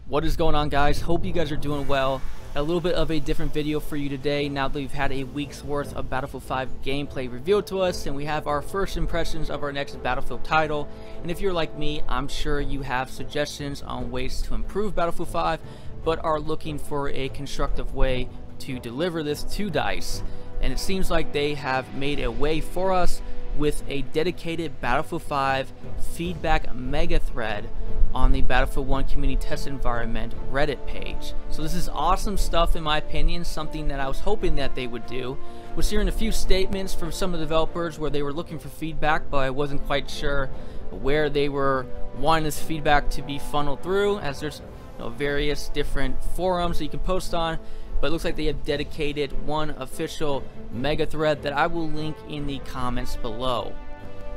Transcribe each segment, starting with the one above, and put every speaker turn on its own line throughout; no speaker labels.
What is going on, guys? Hope you guys are doing well. A little bit of a different video for you today now that we've had a week's worth of Battlefield 5 gameplay revealed to us and we have our first impressions of our next Battlefield title. And if you're like me, I'm sure you have suggestions on ways to improve Battlefield 5 but are looking for a constructive way to deliver this to DICE. And it seems like they have made a way for us with a dedicated Battlefield 5 feedback mega thread on the Battlefield 1 community test environment Reddit page. So this is awesome stuff, in my opinion, something that I was hoping that they would do. Was hearing a few statements from some of the developers where they were looking for feedback, but I wasn't quite sure where they were wanting this feedback to be funneled through, as there's various different forums that you can post on. But it looks like they have dedicated one official mega thread that I will link in the comments below.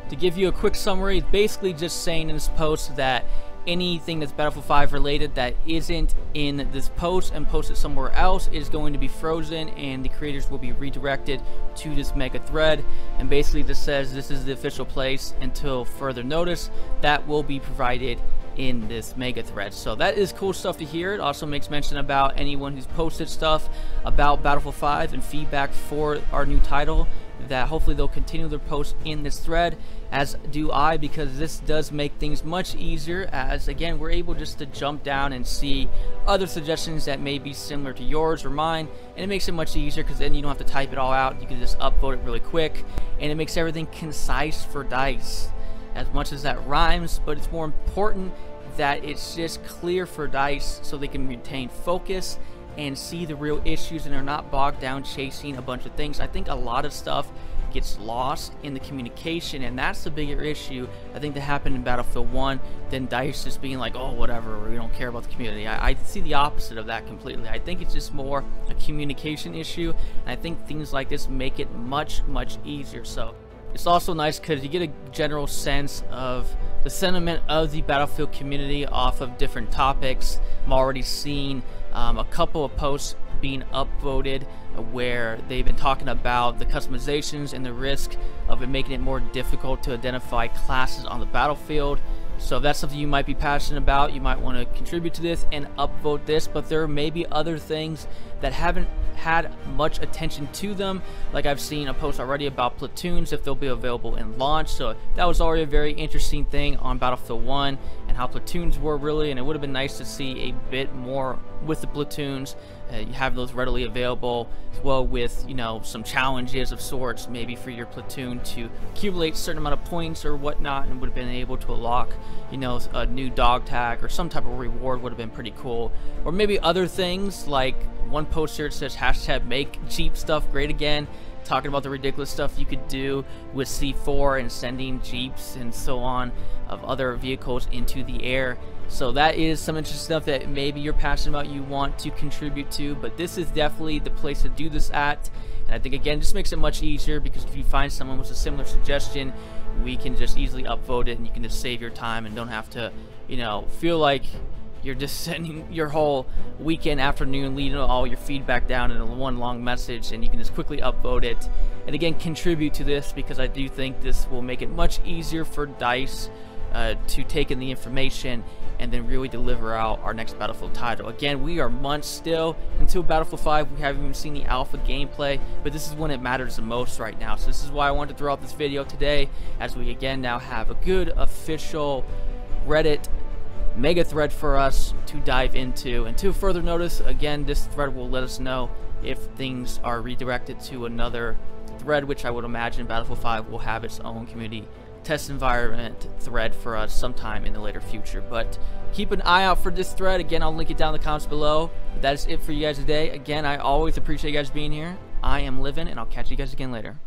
To give you a quick summary, it's basically just saying in this post that anything that's Battlefield 5 related that isn't in this post and posted somewhere else is going to be frozen, and the creators will be redirected to this mega thread. And basically this says this is the official place until further notice that will be provided in this mega thread. So that is cool stuff to hear. It also makes mention about anyone who's posted stuff about Battlefield 5 and feedback for our new title, that hopefully they'll continue their posts in this thread, as do I, because this does make things much easier, as again we're able just to jump down and see other suggestions that may be similar to yours or mine, and it makes it much easier because then you don't have to type it all out. You can just upvote it really quick, and it makes everything concise for DICE. As much as that rhymes, but it's more important that it's just clear for DICE so they can retain focus and see the real issues and are not bogged down chasing a bunch of things. I think a lot of stuff gets lost in the communication, and that's the bigger issue I think that happened in Battlefield 1 than DICE just being like, oh whatever, we don't care about the community. I see the opposite of that completely. I think it's just more a communication issue, and I think things like this make it much easier. So it's also nice because you get a general sense of the sentiment of the Battlefield community off of different topics. I'm already seeing a couple of posts being upvoted where they've been talking about the customizations and the risk of it making it more difficult to identify classes on the battlefield. So if that's something you might be passionate about, you might want to contribute to this and upvote this. But there may be other things that haven't had much attention to them. Like I've seen a post already about platoons, if they'll be available in launch. So that was already a very interesting thing on Battlefield 1 and how platoons were really, and it would have been nice to see a bit more with the platoons. You have those readily available, as well with some challenges of sorts, maybe for your platoon to accumulate a certain amount of points or whatnot, and would have been able to unlock a new dog tag or some type of reward. Would have been pretty cool. Or maybe other things, like one post here says hashtag make Jeep stuff great again, talking about the ridiculous stuff you could do with C4 and sending Jeeps and so on of other vehicles into the air. So that is some interesting stuff that maybe you're passionate about, you want to contribute to, but this is definitely the place to do this at. And I think again just makes it much easier, because if you find someone with a similar suggestion, we can just easily upvote it and you can just save your time and don't have to feel like you're just sending your whole weekend afternoon leading all your feedback down in one long message, and you can just quickly upvote it and again contribute to this, because I do think this will make it much easier for DICE to take in the information and then really deliver out our next Battlefield title. Again, we are months still until Battlefield 5. We haven't even seen the alpha gameplay, but this is when it matters the most right now. So this is why I wanted to throw out this video today, as we again now have a good official Reddit mega thread for us to dive into. And to further notice, again, this thread will let us know if things are redirected to another thread, which I would imagine Battlefield 5 will have its own community test environment thread for us sometime in the later future. But keep an eye out for this thread. Again, I'll link it down in the comments below. But that is it for you guys today. Again, I always appreciate you guys being here. I am Livin', and I'll catch you guys again later.